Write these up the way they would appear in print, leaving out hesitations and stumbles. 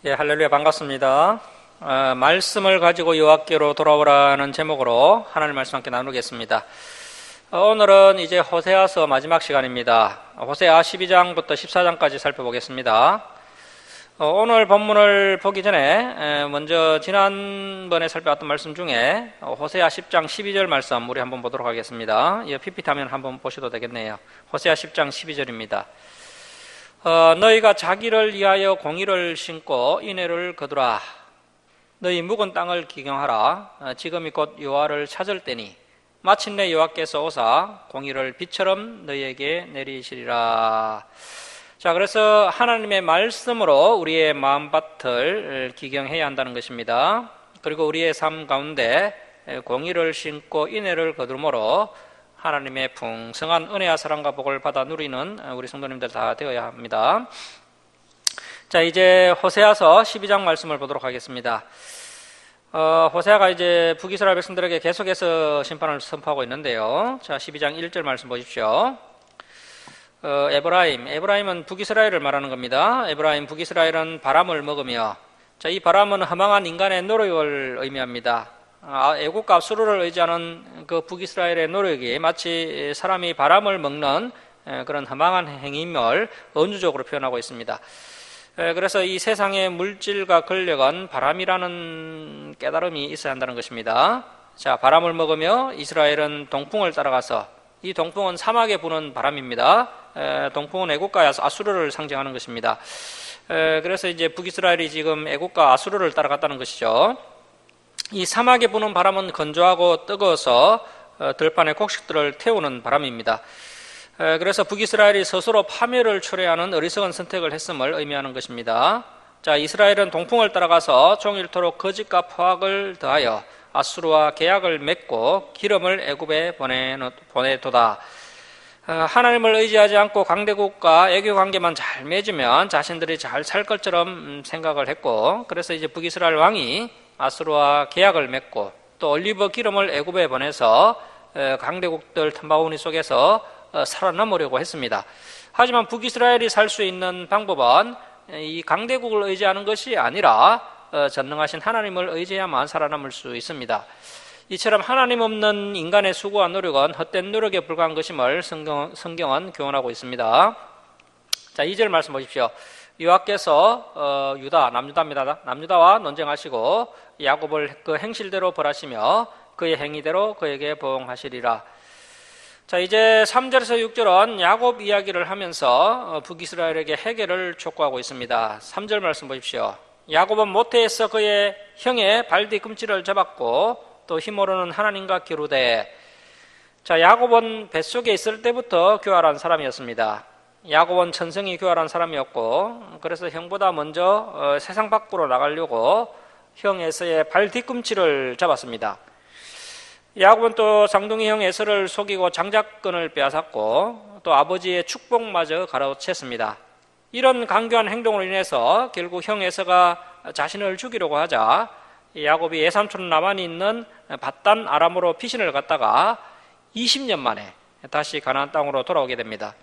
예, 할렐루야, 반갑습니다. 말씀을 가지고 여호와께로 돌아오라는 제목으로 하나님 말씀 함께 나누겠습니다. 오늘은 이제 호세아서 마지막 시간입니다. 호세아 12장부터 14장까지 살펴보겠습니다. 오늘 본문을 보기 전에 먼저 지난번에 살펴봤던 말씀 중에 호세아 10장 12절 말씀 우리 한번 보도록 하겠습니다. 이 PPT화면 한번 보셔도 되겠네요. 호세아 10장 12절입니다. 너희가 자기를 위하여 공의를 심고 인애를 거두라. 너희 묵은 땅을 기경하라. 지금이 곧 여호와를 찾을 때니 마침내 여호와께서 오사 공의를 비처럼 너희에게 내리시리라. 자, 그래서 하나님의 말씀으로 우리의 마음밭을 기경해야 한다는 것입니다. 그리고 우리의 삶 가운데 공의를 심고 인애를 거두므로 하나님의 풍성한 은혜와 사랑과 복을 받아 누리는 우리 성도님들 다 되어야 합니다. 자, 이제 호세아서 12장 말씀을 보도록 하겠습니다. 호세아가 이제 북이스라엘 백성들에게 계속해서 심판을 선포하고 있는데요. 자, 12장 1절 말씀 보십시오. 에브라임은 북이스라엘을 말하는 겁니다. 에브라임, 북이스라엘은 바람을 먹으며, 자, 이 바람은 허망한 인간의 노력을 의미합니다. 애국과 압수르를 의지하는 그 북이스라엘의 노력이 마치 사람이 바람을 먹는 그런 허망한 행위임을 은유적으로 표현하고 있습니다. 그래서 이 세상의 물질과 권력은 바람이라는 깨달음이 있어야 한다는 것입니다. 자, 바람을 먹으며 이스라엘은 동풍을 따라가서, 이 동풍은 사막에 부는 바람입니다. 동풍은 애국과 아수르를 상징하는 것입니다. 그래서 이제 북이스라엘이 지금 애국과 아수르를 따라갔다는 것이죠. 이 사막에 부는 바람은 건조하고 뜨거워서 들판의 곡식들을 태우는 바람입니다. 그래서 북이스라엘이 스스로 파멸을 초래하는 어리석은 선택을 했음을 의미하는 것입니다. 자, 이스라엘은 동풍을 따라가서 종일토록 거짓과 포악을 더하여 아수르와 계약을 맺고 기름을 애굽에 보내도다. 하나님을 의지하지 않고 강대국과 애교 관계만 잘 맺으면 자신들이 잘 살 것처럼 생각을 했고, 그래서 이제 북이스라엘 왕이 아수르와 계약을 맺고 또 올리브 기름을 애굽에 보내서 강대국들 틈바구니 속에서 살아남으려고 했습니다. 하지만 북이스라엘이 살 수 있는 방법은 이 강대국을 의지하는 것이 아니라 전능하신 하나님을 의지해야만 살아남을 수 있습니다. 이처럼 하나님 없는 인간의 수고와 노력은 헛된 노력에 불과한 것임을 성경은 교훈하고 있습니다. 자, 2절 말씀 보십시오. 여호와께서 남유다입니다. 남유다와 논쟁하시고 야곱을 그 행실대로 벌하시며 그의 행위대로 그에게 보응하시리라. 자, 이제 3절에서 6절은 야곱 이야기를 하면서 북이스라엘에게 해결을 촉구하고 있습니다. 3절 말씀 보십시오. 야곱은 모태에서 그의 형의 발 뒤꿈치를 잡았고 또 힘으로는 하나님과 기루되. 자, 야곱은 뱃속에 있을 때부터 교활한 사람이었습니다. 야곱은 천성이 교활한 사람이었고, 그래서 형보다 먼저 세상 밖으로 나가려고 형 에서의 발 뒤꿈치를 잡았습니다. 야곱은 또 쌍둥이 형 에서를 속이고 장자권을 빼앗았고 또 아버지의 축복마저 가로챘습니다. 이런 강교한 행동으로 인해서 결국 형 에서가 자신을 죽이려고 하자 야곱이 외삼촌 라반이 있는 밧단 아람으로 피신을 갔다가 20년 만에 다시 가나안 땅으로 돌아오게 됩니다.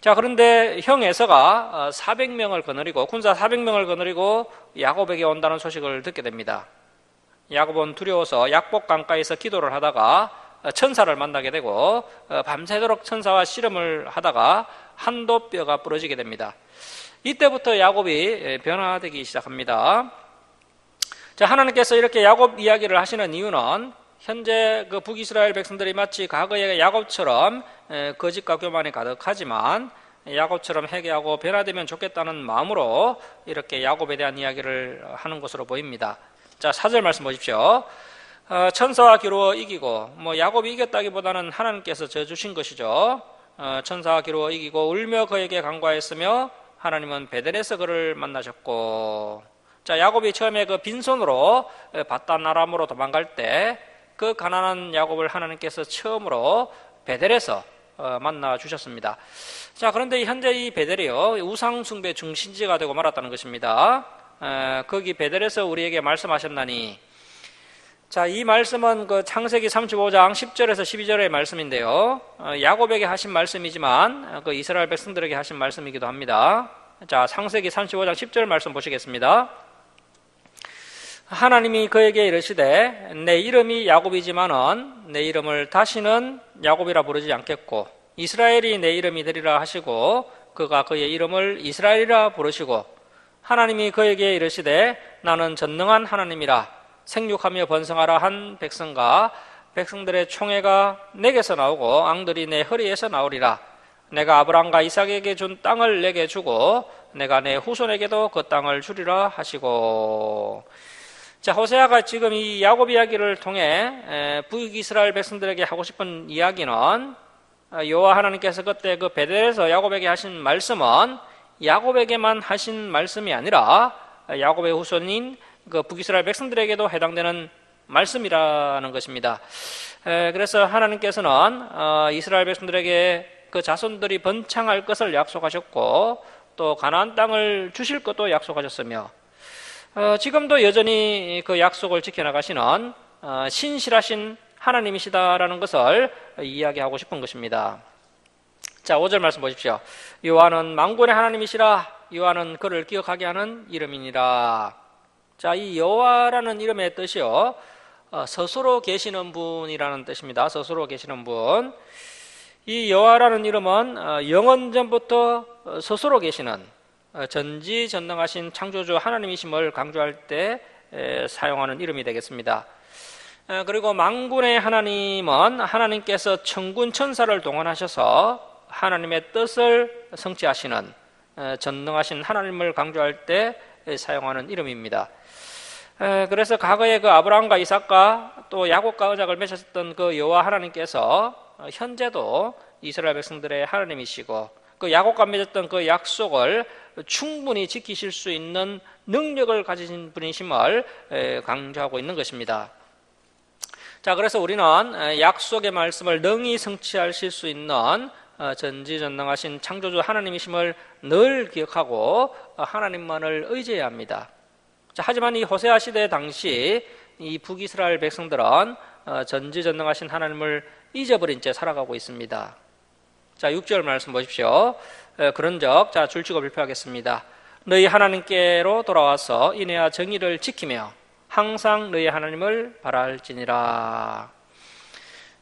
자, 그런데 형 에서가 400명을 거느리고 군사 400명을 거느리고 야곱에게 온다는 소식을 듣게 됩니다. 야곱은 두려워서 약복 강가에서 기도를 하다가 천사를 만나게 되고 밤새도록 천사와 씨름을 하다가 한도 뼈가 부러지게 됩니다. 이때부터 야곱이 변화되기 시작합니다. 자, 하나님께서 이렇게 야곱 이야기를 하시는 이유는 현재 그 북이스라엘 백성들이 마치 과거의 야곱처럼 거짓과 교만이 가득하지만 야곱처럼 회개하고 변화되면 좋겠다는 마음으로 이렇게 야곱에 대한 이야기를 하는 것으로 보입니다. 자, 4절 말씀 보십시오. 천사와 겨루어 이기고, 야곱이 이겼다기보다는 하나님께서 져주신 것이죠. 천사와 겨루어 이기고 울며 그에게 간구하였으며 하나님은 베델에서 그를 만나셨고. 자, 야곱이 처음에 그 빈손으로 밧단 아람으로 도망갈 때 그 가난한 야곱을 하나님께서 처음으로 베델에서 만나 주셨습니다. 자, 그런데 현재 이 베델이요, 우상 숭배 중심지가 되고 말았다는 것입니다. 거기 베델에서 우리에게 말씀하셨나니. 자, 이 말씀은 그 창세기 35장 10절에서 12절의 말씀인데요. 야곱에게 하신 말씀이지만 그 이스라엘 백성들에게 하신 말씀이기도 합니다. 자, 창세기 35장 10절 말씀 보시겠습니다. 하나님이 그에게 이르시되 내 이름이 야곱이지만은 내 이름을 다시는 야곱이라 부르지 않겠고 이스라엘이 내 이름이 되리라 하시고 그가 그의 이름을 이스라엘이라 부르시고 하나님이 그에게 이르시되 나는 전능한 하나님이라 생육하며 번성하라 한 백성과 백성들의 총회가 내게서 나오고 앙들이 내 허리에서 나오리라. 내가 아브라함과 이삭에게 준 땅을 내게 주고 내가 내 후손에게도 그 땅을 주리라 하시고. 자, 호세아가 지금 이 야곱 이야기를 통해 북이스라엘 백성들에게 하고 싶은 이야기는 여호와 하나님께서 그때 그 베델에서 야곱에게 하신 말씀은 야곱에게만 하신 말씀이 아니라 야곱의 후손인 그 북이스라엘 백성들에게도 해당되는 말씀이라는 것입니다. 그래서 하나님께서는 이스라엘 백성들에게 그 자손들이 번창할 것을 약속하셨고 또 가나안 땅을 주실 것도 약속하셨으며 지금도 여전히 그 약속을 지켜나가시는 신실하신 하나님이시다라는 것을 이야기하고 싶은 것입니다. 자, 5절 말씀 보십시오. 여호와는 만군의 하나님이시라. 여호와는 그를 기억하게 하는 이름이니라. 자, 이 여호와라는 이름의 뜻이요, 스스로 계시는 분이라는 뜻입니다. 스스로 계시는 분. 이 여호와라는 이름은 영원전부터 스스로 계시는 전지전능하신 창조주 하나님이심을 강조할 때 사용하는 이름이 되겠습니다. 그리고 만군의 하나님은 하나님께서 천군 천사를 동원하셔서 하나님의 뜻을 성취하시는 전능하신 하나님을 강조할 때 사용하는 이름입니다. 그래서 과거에 그 아브라함과 이삭과 또 야곱과 언약을 맺으셨던 그 여호와 하나님께서 현재도 이스라엘 백성들의 하나님이시고 그 야곱과 맺었던 그 약속을 충분히 지키실 수 있는 능력을 가지신 분이심을 강조하고 있는 것입니다. 자, 그래서 우리는 약속의 말씀을 능히 성취하실 수 있는 전지전능하신 창조주 하나님이심을 늘 기억하고 하나님만을 의지해야 합니다. 자, 하지만 이 호세아 시대 당시 이 북이스라엘 백성들은 전지전능하신 하나님을 잊어버린 채 살아가고 있습니다. 자, 6절 말씀 보십시오. 그런즉 자, 줄치고 발표하겠습니다. 너희 하나님께로 돌아와서 인애와 정의를 지키며 항상 너희 하나님을 바랄지니라.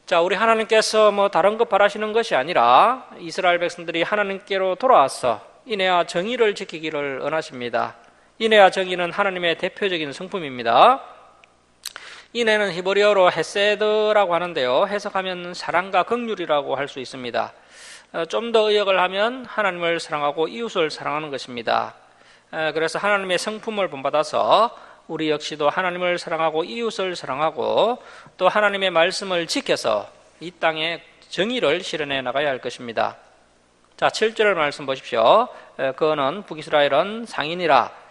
자, 우리 하나님께서 뭐 다른 것 바라시는 것이 아니라 이스라엘 백성들이 하나님께로 돌아와서 인애와 정의를 지키기를 원하십니다. 인애와 정의는 하나님의 대표적인 성품입니다. 인애는 히브리어로 헤세드라고 하는데요, 해석하면 사랑과 긍휼이라고 할 수 있습니다. 좀 더 의역을 하면 하나님을 사랑하고 이웃을 사랑하는 것입니다. 그래서 하나님의 성품을 본받아서 우리 역시도 하나님을 사랑하고 이웃을 사랑하고 또 하나님의 말씀을 지켜서 이 땅에 정의를 실현해 나가야 할 것입니다. 자, 7절 말씀 보십시오. 그는 북이스라엘은 상인이라.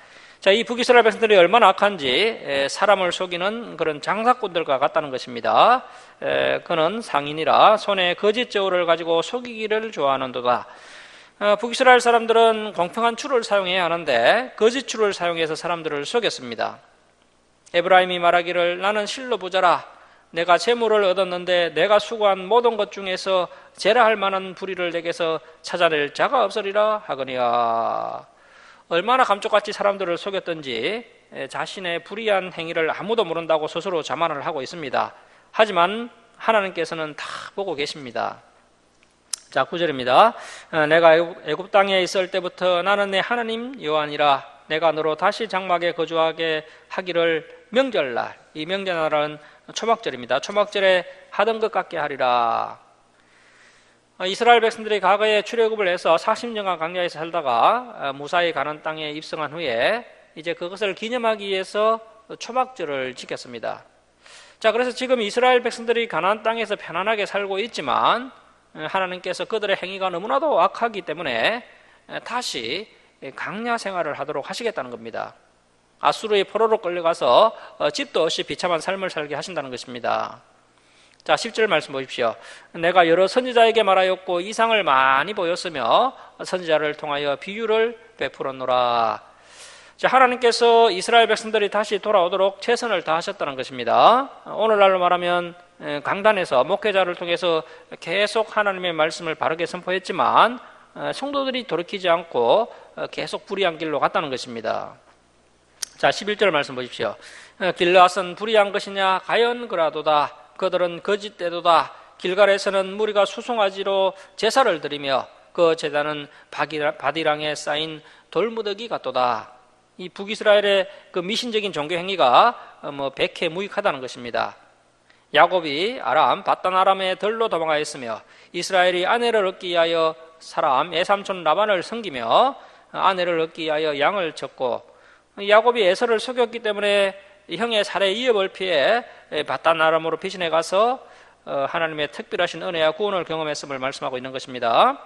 자, 이 북이스라엘 백성들이 얼마나 악한지 사람을 속이는 그런 장사꾼들과 같다는 것입니다. 그는 상인이라 손에 거짓 저울을 가지고 속이기를 좋아하는도다. 북이스라엘 사람들은 공평한 추를 사용해야 하는데 거짓 추를 사용해서 사람들을 속였습니다. 에브라임이 말하기를 나는 실로 부자라. 내가 재물을 얻었는데 내가 수고한 모든 것 중에서 제라할 만한 불의를 내게서 찾아낼 자가 없으리라 하거니와. 얼마나 감쪽같이 사람들을 속였던지 자신의 불의한 행위를 아무도 모른다고 스스로 자만을 하고 있습니다. 하지만 하나님께서는 다 보고 계십니다. 자, 9절입니다. 내가 애굽 땅에 있을 때부터 나는 내 하나님 여호와니라. 내가 너로 다시 장막에 거주하게 하기를 명절날, 이 명절날은 초막절입니다. 초막절에 하던 것 같게 하리라. 이스라엘 백성들이 과거에 출애굽을 해서 40년간 광야에서 살다가 무사히 가나안 땅에 입성한 후에 이제 그것을 기념하기 위해서 초막절을 지켰습니다. 자, 그래서 지금 이스라엘 백성들이 가나안 땅에서 편안하게 살고 있지만 하나님께서 그들의 행위가 너무나도 악하기 때문에 다시 광야 생활을 하도록 하시겠다는 겁니다. 아수르의 포로로 끌려가서 집도 없이 비참한 삶을 살게 하신다는 것입니다. 자, 10절 말씀 보십시오. 내가 여러 선지자에게 말하였고 이상을 많이 보였으며 선지자를 통하여 비유를 베풀었노라. 자, 하나님께서 이스라엘 백성들이 다시 돌아오도록 최선을 다하셨다는 것입니다. 오늘날로 말하면 강단에서 목회자를 통해서 계속 하나님의 말씀을 바르게 선포했지만 성도들이 돌이키지 않고 계속 불의한 길로 갔다는 것입니다. 자, 11절 말씀 보십시오. 길앗은 불의한 것이냐? 가연 그라도다. 그들은 거짓되도다. 길갈에서는 무리가 수송아지로 제사를 드리며 그 제단은 바디랑에 쌓인 돌무더기 같도다. 이 북이스라엘의 그 미신적인 종교 행위가 백해무익하다는 것입니다. 야곱이 아람 바단 아람의 들로 도망하였으며 이스라엘이 아내를 얻기 위하여 사람 애삼촌 라반을 섬기며 아내를 얻기 위하여 양을 쳤고, 야곱이 에서를 속였기 때문에 형의 살해 위협을 피해 바단 아람으로 피신해 가서 하나님의 특별하신 은혜와 구원을 경험했음을 말씀하고 있는 것입니다.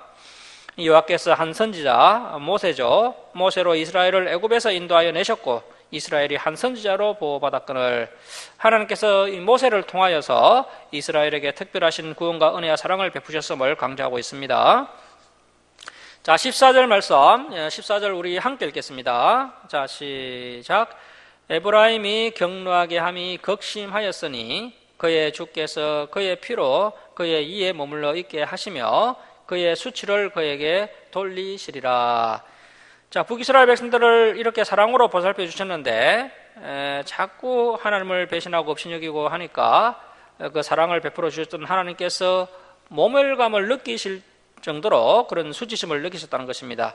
여호와께서 한 선지자 모세죠. 모세로 이스라엘을 애굽에서 인도하여 내셨고 이스라엘이 한 선지자로 보호받았거늘 하나님께서 이 모세를 통하여서 이스라엘에게 특별하신 구원과 은혜와 사랑을 베푸셨음을 강조하고 있습니다. 자, 14절 말씀, 14절 우리 함께 읽겠습니다. 자, 시작. 에브라임이 경노하게 함이 극심하였으니 그의 주께서 그의 피로 그의 이에 머물러 있게 하시며 그의 수치를 그에게 돌리시리라. 자, 북이스라엘 백성들을 이렇게 사랑으로 보살펴 주셨는데 자꾸 하나님을 배신하고 업신여기고 하니까 그 사랑을 베풀어 주셨던 하나님께서 모멸감을 느끼실 정도로 그런 수치심을 느끼셨다는 것입니다.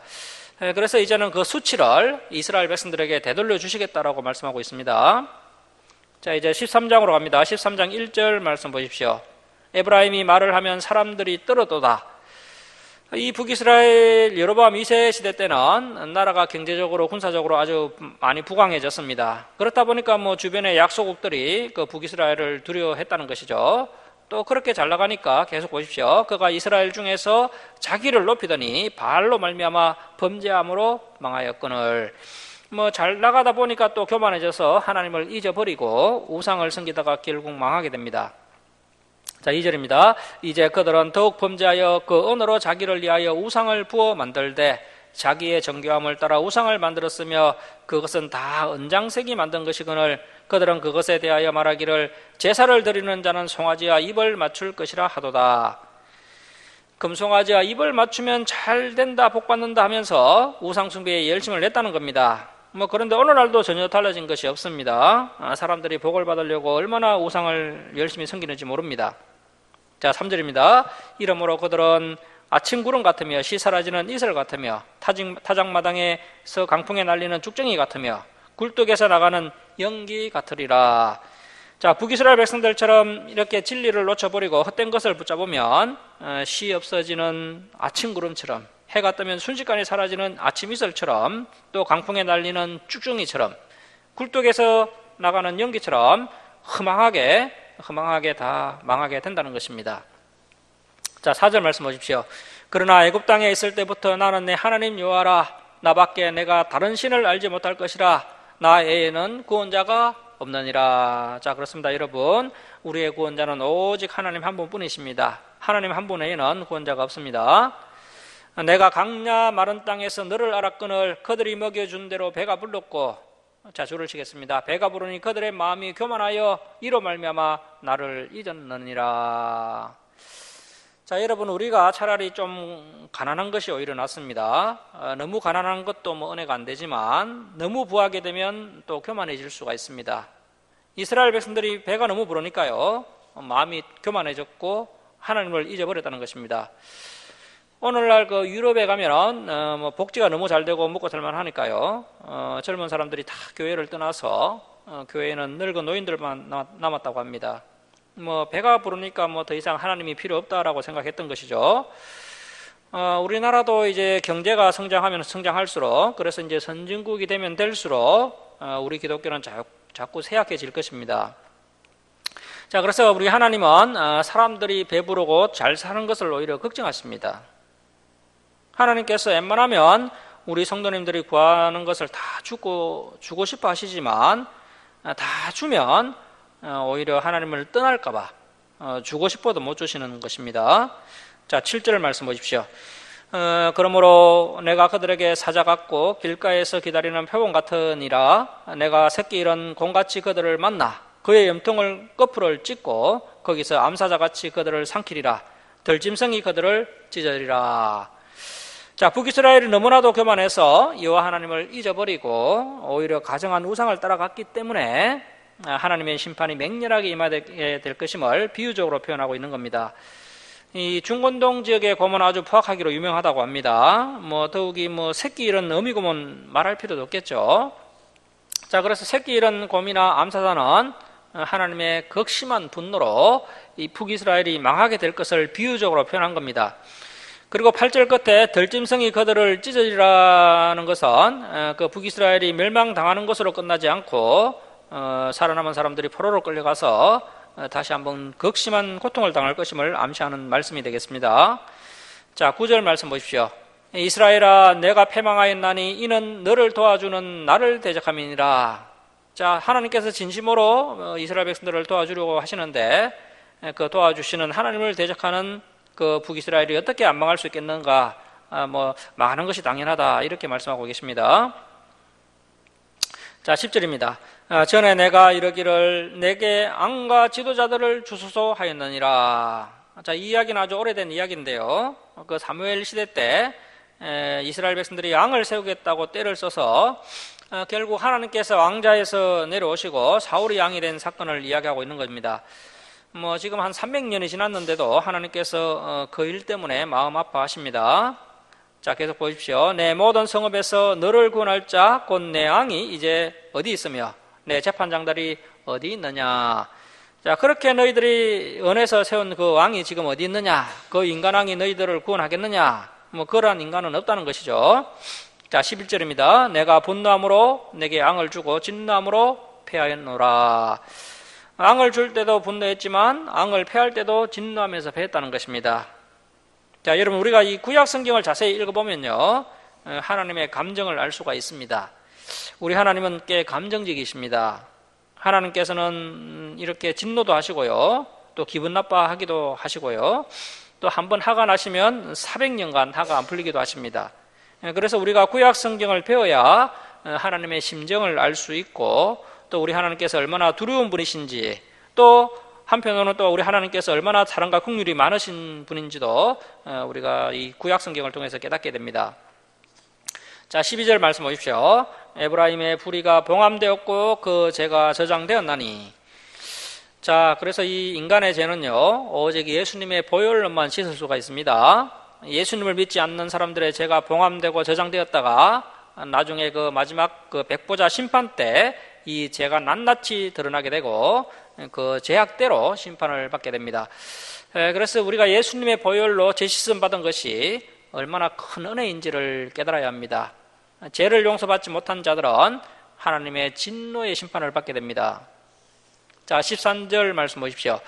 그래서 이제는 그 수치를 이스라엘 백성들에게 되돌려 주시겠다라고 말씀하고 있습니다. 자, 이제 13장으로 갑니다. 13장 1절 말씀 보십시오. 에브라임이 말을 하면 사람들이 떨어도다. 이 북이스라엘 여로보암 2세 시대 때는 나라가 경제적으로 군사적으로 아주 많이 부강해졌습니다. 그렇다 보니까 주변의 약소국들이 그 북이스라엘을 두려워했다는 것이죠. 또 그렇게 잘 나가니까 계속 보십시오. 그가 이스라엘 중에서 자기를 높이더니 바알로 말미암아 범죄함으로 망하였거늘. 잘 나가다 보니까 또 교만해져서 하나님을 잊어버리고 우상을 섬기다가 결국 망하게 됩니다. 자, 2절입니다. 이제 그들은 더욱 범죄하여 그 언어로 자기를 위하여 우상을 부어 만들되 자기의 정교함을 따라 우상을 만들었으며 그것은 다 은장색이 만든 것이거늘 그들은 그것에 대하여 말하기를 제사를 드리는 자는 송아지와 입을 맞출 것이라 하도다. 금송아지와 입을 맞추면 잘 된다, 복 받는다 하면서 우상 숭배에 열심을 냈다는 겁니다. 그런데 오늘날도 전혀 달라진 것이 없습니다. 사람들이 복을 받으려고 얼마나 우상을 열심히 섬기는지 모릅니다. 자, 3절입니다. 이러므로 그들은 아침 구름 같으며 시 사라지는 이슬 같으며 타작마당에서 강풍에 날리는 쭉정이 같으며 굴뚝에서 나가는 연기 같으리라. 자, 북이스라엘 백성들처럼 이렇게 진리를 놓쳐버리고 헛된 것을 붙잡으면 시 없어지는 아침 구름처럼, 해가 뜨면 순식간에 사라지는 아침 이슬처럼, 또 강풍에 날리는 쭉정이처럼, 굴뚝에서 나가는 연기처럼 허망하게 다 망하게 된다는 것입니다. 자, 4절 말씀 보십시오. 그러나 애굽 땅에 있을 때부터 나는 내 하나님 여호와라. 나밖에 내가 다른 신을 알지 못할 것이라. 나 외에는 구원자가 없느니라. 자, 그렇습니다. 여러분, 우리의 구원자는 오직 하나님 한 분뿐이십니다. 하나님 한 분 외에는 구원자가 없습니다. 내가 강야 마른 땅에서 너를 알았거늘 그들이 먹여준 대로 배가 불렀고, 자, 줄을 치겠습니다. 배가 부르니 그들의 마음이 교만하여 이로 말미암아 나를 잊었느니라. 자, 여러분, 우리가 차라리 좀 가난한 것이 오히려 낫습니다. 너무 가난한 것도 은혜가 안 되지만 너무 부하게 되면 또 교만해질 수가 있습니다. 이스라엘 백성들이 배가 너무 부르니까요, 마음이 교만해졌고 하나님을 잊어버렸다는 것입니다. 오늘날 그 유럽에 가면 복지가 너무 잘 되고 먹고 살만 하니까요, 젊은 사람들이 다 교회를 떠나서 교회에는 늙은 노인들만 남았다고 합니다. 배가 부르니까 더 이상 하나님이 필요 없다라고 생각했던 것이죠. 우리나라도 이제 경제가 성장하면 성장할수록, 그래서 이제 선진국이 되면 될수록 우리 기독교는 자꾸 쇠약해질 것입니다. 자, 그래서 우리 하나님은 사람들이 배부르고 잘 사는 것을 오히려 걱정하십니다. 하나님께서 웬만하면 우리 성도님들이 구하는 것을 다 주고 싶어 하시지만 다 주면 오히려 하나님을 떠날까봐 주고 싶어도 못 주시는 것입니다. 자, 7절 말씀 보십시오. 그러므로 내가 그들에게 사자 같고 길가에서 기다리는 표범 같으니라. 내가 새끼 이런 곰같이 그들을 만나 그의 염통을 거풀을 찢고 거기서 암사자같이 그들을 삼키리라. 들짐승이 그들을 찢으리라. 자, 북이스라엘이 너무나도 교만해서 여호와 하나님을 잊어버리고 오히려 가정한 우상을 따라갔기 때문에 하나님의 심판이 맹렬하게 임하게 될 것임을 비유적으로 표현하고 있는 겁니다. 이 중건동 지역의 곰은 아주 포악하기로 유명하다고 합니다. 더욱이 새끼 이런 어미 곰은 말할 필요도 없겠죠. 자, 그래서 새끼 이런 곰이나 암사자는 하나님의 극심한 분노로 이 북이스라엘이 망하게 될 것을 비유적으로 표현한 겁니다. 그리고 8절 끝에 들짐승이 그들을 찢으리라는 것은 그 북이스라엘이 멸망당하는 것으로 끝나지 않고 살아남은 사람들이 포로로 끌려가서 다시 한번 극심한 고통을 당할 것임을 암시하는 말씀이 되겠습니다. 자, 9절 말씀 보십시오. 이스라엘아, 내가 패망하였나니 이는 너를 도와주는 나를 대적함이니라. 자, 하나님께서 진심으로 이스라엘 백성들을 도와주려고 하시는데 그 도와주시는 하나님을 대적하는 그 북이스라엘이 어떻게 안 망할 수 있겠는가? 망하는 것이 당연하다, 이렇게 말씀하고 계십니다. 자, 10절입니다. 전에 내가 이르기를 내게 왕과 지도자들을 주소서 하였느니라. 자, 이 이야기는 아주 오래된 이야기인데요. 그 사무엘 시대 때 이스라엘 백성들이 왕을 세우겠다고 때를 써서 결국 하나님께서 왕자에서 내려오시고 사울이 왕이 된 사건을 이야기하고 있는 겁니다. 지금 한 300년이 지났는데도 하나님께서 그 일 때문에 마음 아파하십니다. 자, 계속 보십시오. 내 모든 성읍에서 너를 구원할 자 곧 내 왕이 이제 어디 있으며 내 재판장들이 어디 있느냐. 자, 그렇게 너희들이 은에서 세운 그 왕이 지금 어디 있느냐. 그 인간왕이 너희들을 구원하겠느냐. 그러한 인간은 없다는 것이죠. 자, 11절입니다. 내가 분노함으로 내게 왕을 주고 진노함으로 패하였노라. 왕을 줄 때도 분노했지만 왕을 패할 때도 진노하면서 패했다는 것입니다. 자, 여러분, 우리가 이 구약 성경을 자세히 읽어보면요, 하나님의 감정을 알 수가 있습니다. 우리 하나님은 꽤 감정적이십니다. 하나님께서는 이렇게 진노도 하시고요, 또 기분 나빠하기도 하시고요, 또 한번 화가 나시면 400년간 화가 안 풀리기도 하십니다. 그래서 우리가 구약 성경을 배워야 하나님의 심정을 알 수 있고, 또 우리 하나님께서 얼마나 두려운 분이신지, 또 한편으로는 또 우리 하나님께서 얼마나 사랑과 긍휼이 많으신 분인지도 우리가 이 구약 성경을 통해서 깨닫게 됩니다. 자, 12절 말씀 보십시오. 에브라임의 불의가 봉함되었고 그 죄가 저장되었나니. 자, 그래서 이 인간의 죄는요, 오직 예수님의 보혈로만 씻을 수가 있습니다. 예수님을 믿지 않는 사람들의 죄가 봉함되고 저장되었다가 나중에 그 마지막 그 백보자 심판 때 이 죄가 낱낱이 드러나게 되고 그 죄악대로 심판을 받게 됩니다. 그래서 우리가 예수님의 보혈로 죄 씻음 받은 것이 얼마나 큰 은혜인지를 깨달아야 합니다. 죄를 용서받지 못한 자들은 하나님의 진노의 심판을 받게 됩니다. 자, 13절 말씀 보십시오.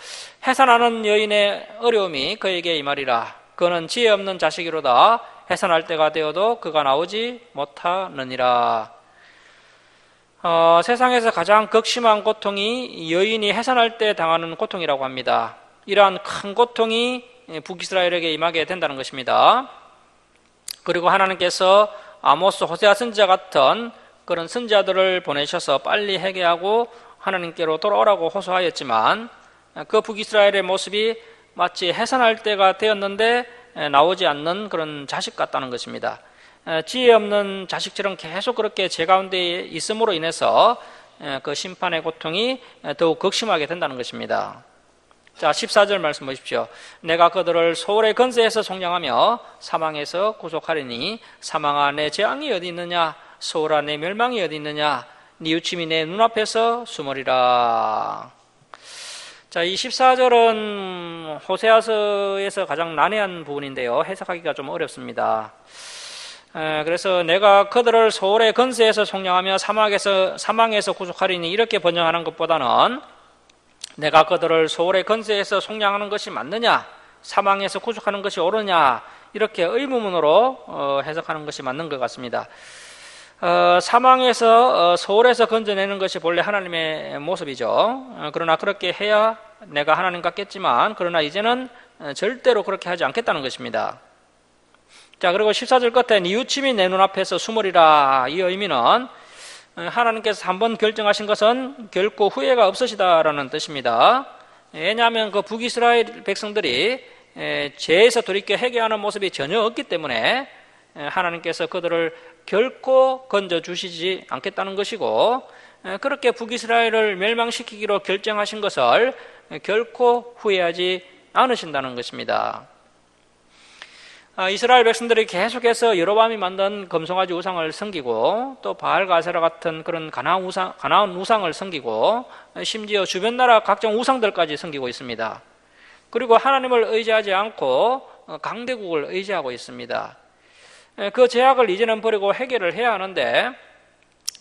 해산하는 여인의 어려움이 그에게 임하리라. 그는 지혜 없는 자식이로다. 해산할 때가 되어도 그가 나오지 못하느니라. 세상에서 가장 극심한 고통이 여인이 해산할 때 당하는 고통이라고 합니다. 이러한 큰 고통이 북이스라엘에게 임하게 된다는 것입니다. 그리고 하나님께서 아모스, 호세아 선지자 같은 그런 선지자들을 보내셔서 빨리 회개하고 하나님께로 돌아오라고 호소하였지만 그 북이스라엘의 모습이 마치 해산할 때가 되었는데 나오지 않는 그런 자식 같다는 것입니다. 지혜 없는 자식처럼 계속 그렇게 죄 가운데 있음으로 인해서 그 심판의 고통이 더욱 극심하게 된다는 것입니다. 자, 14절 말씀 보십시오. 내가 그들을 소울의 건세에서 속량하며 사망에서 구속하리니 사망아 내 재앙이 어디 있느냐, 소울아 내 멸망이 어디 있느냐, 뉘우침이 내 눈앞에서 숨으리라. 자, 이 14절은 호세아서에서 가장 난해한 부분인데요, 해석하기가 좀 어렵습니다. 그래서 내가 그들을 소울의 건세에서 속량하며 사망에서 구속하리니 이렇게 번역하는 것보다는 내가 그들을 소울의 건세에서 속량하는 것이 맞느냐, 사망에서 구속하는 것이 옳으냐, 이렇게 의문문으로 해석하는 것이 맞는 것 같습니다. 사망에서 소울에서 건져내는 것이 본래 하나님의 모습이죠. 그러나 그렇게 해야 내가 하나님 같겠지만 그러나 이제는 절대로 그렇게 하지 않겠다는 것입니다. 자, 그리고 14절 끝에 뉘우침이 내 눈앞에서 숨으리라. 이 의미는 하나님께서 한번 결정하신 것은 결코 후회가 없으시다라는 뜻입니다. 왜냐하면 그 북이스라엘 백성들이 죄에서 돌이켜 회개하는 모습이 전혀 없기 때문에 하나님께서 그들을 결코 건져주시지 않겠다는 것이고, 그렇게 북이스라엘을 멸망시키기로 결정하신 것을 결코 후회하지 않으신다는 것입니다. 이스라엘 백성들이 계속해서 여로보암이 만든 금송아지 우상을 섬기고 또 바알가세라 같은 그런 가나안 우상을 섬기고 심지어 주변 나라 각종 우상들까지 섬기고 있습니다. 그리고 하나님을 의지하지 않고 강대국을 의지하고 있습니다. 그 죄악을 이제는 버리고 해결을 해야 하는데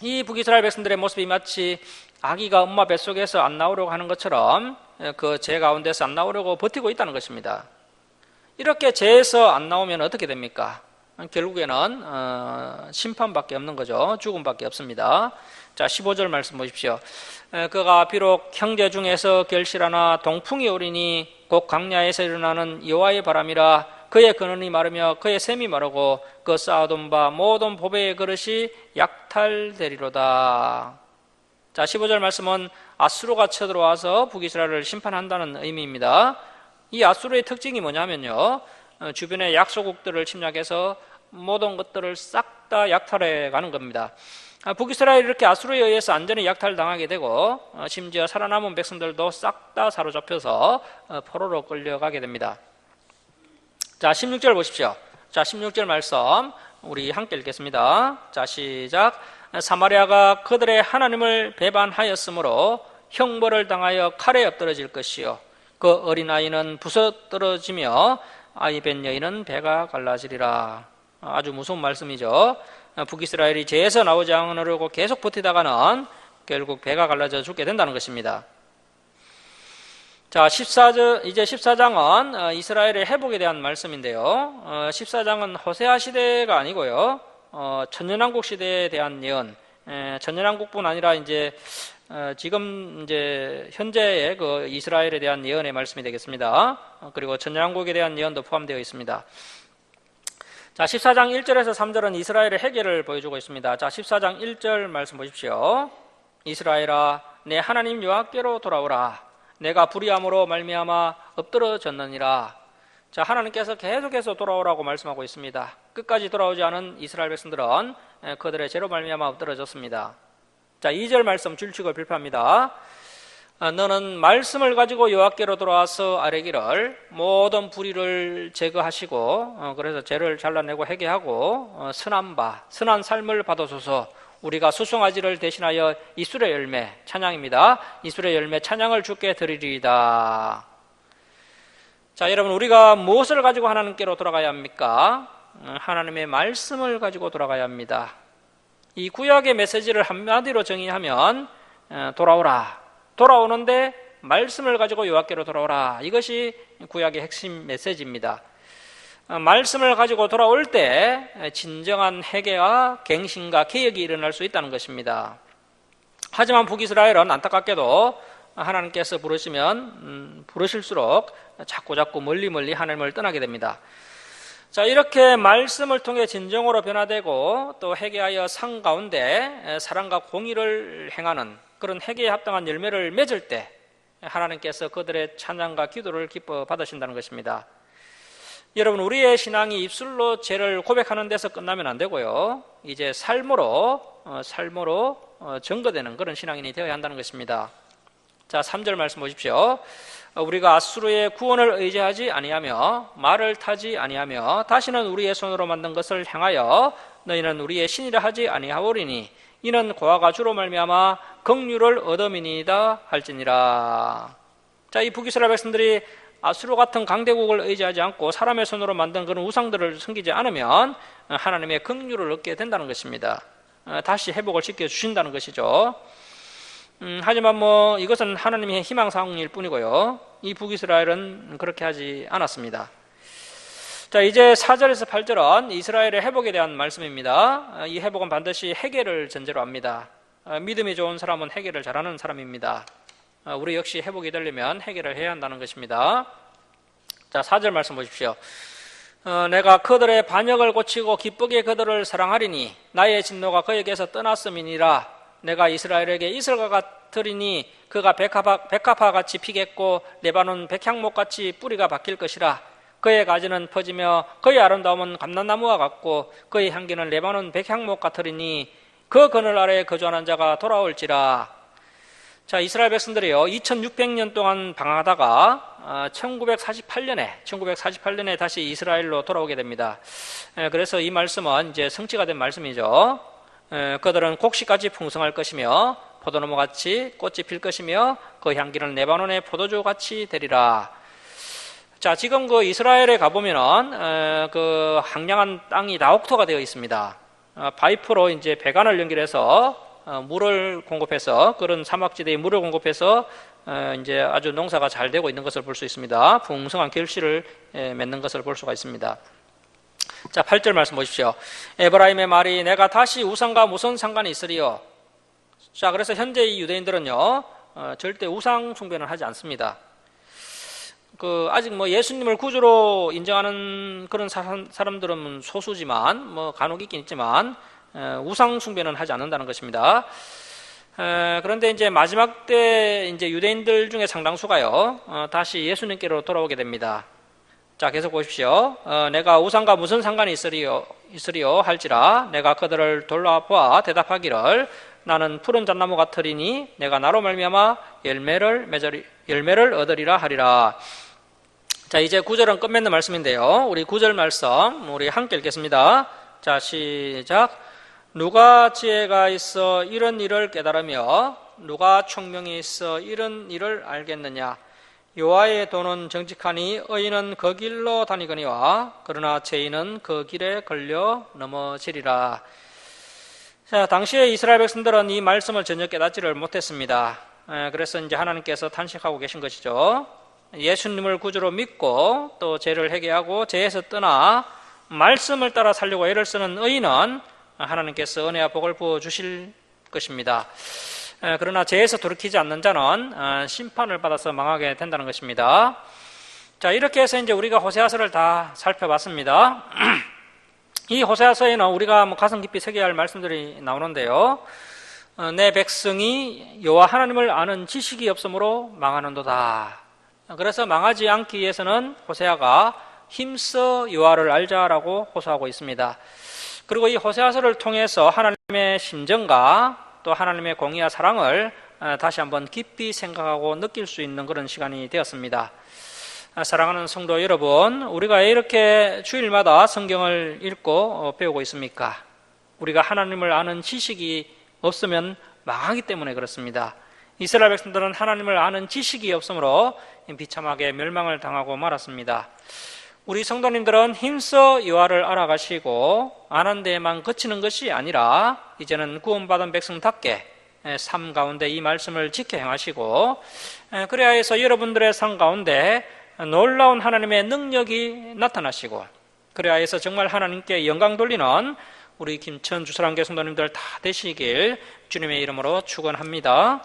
이 북이스라엘 백성들의 모습이 마치 아기가 엄마 뱃속에서 안 나오려고 하는 것처럼 그 죄 가운데서 안 나오려고 버티고 있다는 것입니다. 이렇게 죄에서 안 나오면 어떻게 됩니까? 결국에는 심판밖에 없는 거죠. 죽음밖에 없습니다. 자, 15절 말씀 보십시오. 그가 비록 형제 중에서 결실하나 동풍이 오리니 곧 광야에서 일어나는 여호와의 바람이라. 그의 근원이 마르며 그의 샘이 마르고 그 쌓아둔 바 모든 보배의 그릇이 약탈되리로다. 자, 15절 말씀은 아수르가 쳐들어와서 북이스라엘을 심판한다는 의미입니다. 이 아수르의 특징이 뭐냐면요, 주변의 약소국들을 침략해서 모든 것들을 싹 다 약탈해 가는 겁니다. 북이스라엘이 이렇게 아수르에 의해서 완전히 약탈당하게 되고 심지어 살아남은 백성들도 싹 다 사로잡혀서 포로로 끌려가게 됩니다. 자, 16절 보십시오. 자, 16절 말씀 우리 함께 읽겠습니다. 자, 시작. 사마리아가 그들의 하나님을 배반하였으므로 형벌을 당하여 칼에 엎드러질 것이요 그 어린아이는 부서뜨러지며 아이 뵌 여인은 배가 갈라지리라. 아주 무서운 말씀이죠. 북이스라엘이 죄에서 나오지 않으려고 계속 버티다가는 결국 배가 갈라져 죽게 된다는 것입니다. 자, 이제 14장은 이스라엘의 회복에 대한 말씀인데요. 14장은 호세아 시대가 아니고요, 천년왕국 시대에 대한 예언, 천년왕국뿐 아니라 지금 현재의 그 이스라엘에 대한 예언의 말씀이 되겠습니다. 그리고 천년왕국에 대한 예언도 포함되어 있습니다. 자, 14장 1절에서 3절은 이스라엘의 해결을 보여주고 있습니다. 자, 14장 1절 말씀 보십시오. 이스라엘아, 내 하나님 여호와께로 돌아오라. 내가 불의함으로 말미암아 엎드러졌느니라. 자, 하나님께서 계속해서 돌아오라고 말씀하고 있습니다. 끝까지 돌아오지 않은 이스라엘 백성들은 그들의 죄로 말미암아 엎드러졌습니다. 자, 2절 말씀 줄치고 빌파합니다. 너는 말씀을 가지고 여호와께로 돌아와서 아뢰기를 모든 불의를 제거하시고 그래서 죄를 잘라내고 회개하고 선한 삶을 받아소서. 우리가 수송아지를 대신하여 이술의 열매, 찬양입니다. 이술의 열매 찬양을 주께 드리리이다. 자, 여러분, 우리가 무엇을 가지고 하나님께로 돌아가야 합니까? 하나님의 말씀을 가지고 돌아가야 합니다. 이 구약의 메시지를 한마디로 정의하면 돌아오라. 돌아오는데 말씀을 가지고 여호와께로 돌아오라. 이것이 구약의 핵심 메시지입니다. 말씀을 가지고 돌아올 때 진정한 회개와 갱신과 개혁이 일어날 수 있다는 것입니다. 하지만 북이스라엘은 안타깝게도 하나님께서 부르실수록 자꾸 멀리 하나님을 떠나게 됩니다. 자, 이렇게 말씀을 통해 진정으로 변화되고 또 회개하여 상 가운데 사랑과 공의를 행하는 그런 회개에 합당한 열매를 맺을 때 하나님께서 그들의 찬양과 기도를 기뻐 받으신다는 것입니다. 여러분, 우리의 신앙이 입술로 죄를 고백하는 데서 끝나면 안 되고요, 이제 삶으로 증거되는 그런 신앙인이 되어야 한다는 것입니다. 자, 3절 말씀 보십시오. 우리가 아수르의 구원을 의지하지 아니하며 말을 타지 아니하며 다시는 우리의 손으로 만든 것을 향하여 너희는 우리의 신이라 하지 아니하오리니 이는 고아가 주로 말미암아 긍휼을 얻음이니이다 할지니라. 자, 이 북이스라엘 백성들이 아수르 같은 강대국을 의지하지 않고 사람의 손으로 만든 그런 우상들을 섬기지 않으면 하나님의 긍휼을 얻게 된다는 것입니다. 다시 회복을 시켜주신다는 것이죠. 하지만 이것은 하나님의 희망사항일 뿐이고요, 이 북이스라엘은 그렇게 하지 않았습니다. 자, 이제 4절에서 8절은 이스라엘의 회복에 대한 말씀입니다. 이 회복은 반드시 회개를 전제로 합니다. 믿음이 좋은 사람은 회개를 잘하는 사람입니다. 우리 역시 회복이 되려면 회개를 해야 한다는 것입니다. 자, 4절 말씀 보십시오. 내가 그들의 반역을 고치고 기쁘게 그들을 사랑하리니 나의 진노가 그에게서 떠났음이니라. 내가 이스라엘에게 이슬과 같으리니 그가 백합화같이 피겠고 레바논 백향목같이 뿌리가 박힐 것이라. 그의 가지는 퍼지며 그의 아름다움은 감람나무와 같고 그의 향기는 레바논 백향목 같으리니 그 그늘 아래에 거주하는 자가 돌아올지라. 자, 이스라엘 백성들이요 2600년 동안 방황하다가 1948년에 다시 이스라엘로 돌아오게 됩니다. 그래서 이 말씀은 이제 성취가 된 말씀이죠. 그들은 곡식같이 풍성할 것이며 포도나무같이 꽃이 필 것이며 그 향기는 레바논의 포도주같이 되리라. 자, 지금 그 이스라엘에 가보면은 그 황량한 땅이 나옥토가 되어 있습니다. 파이프로 이제 배관을 연결해서 물을 공급해서, 그런 사막지대에 물을 공급해서 이제 아주 농사가 잘 되고 있는 것을 볼 수 있습니다. 풍성한 결실을 맺는 것을 볼 수가 있습니다. 자, 8절 말씀 보십시오. 에브라임의 말이 내가 다시 우상과 무슨 상관이 있으리요. 자, 그래서 현재 이 유대인들은요 절대 우상 숭배는 하지 않습니다. 아직 뭐 예수님을 구주로 인정하는 그런 사람들은 소수지만, 뭐 간혹 있긴 있지만, 우상 숭배는 하지 않는다는 것입니다. 그런데 이제 마지막 때 이제 유대인들 중에 상당수가요, 다시 예수님께로 돌아오게 됩니다. 자, 계속 보십시오. 내가 우상과 무슨 상관이 있으리요 할지라 내가 그들을 돌아보아 대답하기를 나는 푸른 잣나무 같으리니 내가 나로 말미암아 열매를 얻으리라 하리라. 자, 이제 9절은 끝맺는 말씀인데요. 우리 9절 말씀 우리 함께 읽겠습니다. 자, 시작. 누가 지혜가 있어 이런 일을 깨달으며 누가 총명이 있어 이런 일을 알겠느냐. 여호와의 도는 정직하니 의인은 그 길로 다니거니와 그러나 죄인은 그 길에 걸려 넘어지리라. 자, 당시에 이스라엘 백성들은 이 말씀을 전혀 깨닫지를 못했습니다. 그래서 이제 하나님께서 탄식하고 계신 것이죠. 예수님을 구주로 믿고 또 죄를 회개하고 죄에서 떠나 말씀을 따라 살려고 애를 쓰는 의인은 하나님께서 은혜와 복을 부어주실 것입니다. 그러나 죄에서 돌이키지 않는 자는 심판을 받아서 망하게 된다는 것입니다. 자, 이렇게 해서 이제 우리가 호세아서를 다 살펴봤습니다. 이 호세아서에는 우리가 가슴 깊이 새겨야 할 말씀들이 나오는데요. 내 백성이 여호와 하나님을 아는 지식이 없으므로 망하는도다. 그래서 망하지 않기 위해서는 호세아가 힘써 여호와를 알자라고 호소하고 있습니다. 그리고 이 호세아서를 통해서 하나님의 심정과 또 하나님의 공의와 사랑을 다시 한번 깊이 생각하고 느낄 수 있는 그런 시간이 되었습니다. 사랑하는 성도 여러분, 우리가 왜 이렇게 주일마다 성경을 읽고 배우고 있습니까? 우리가 하나님을 아는 지식이 없으면 망하기 때문에 그렇습니다. 이스라엘 백성들은 하나님을 아는 지식이 없으므로 비참하게 멸망을 당하고 말았습니다. 우리 성도님들은 힘써 여호와를 알아가시고 아는 데에만 그치는 것이 아니라 이제는 구원받은 백성답게 삶 가운데 이 말씀을 지켜 행하시고, 그래야 해서 여러분들의 삶 가운데 놀라운 하나님의 능력이 나타나시고, 그래야 해서 정말 하나님께 영광 돌리는 우리 김천 주사랑교 성도님들 다 되시길 주님의 이름으로 축원합니다.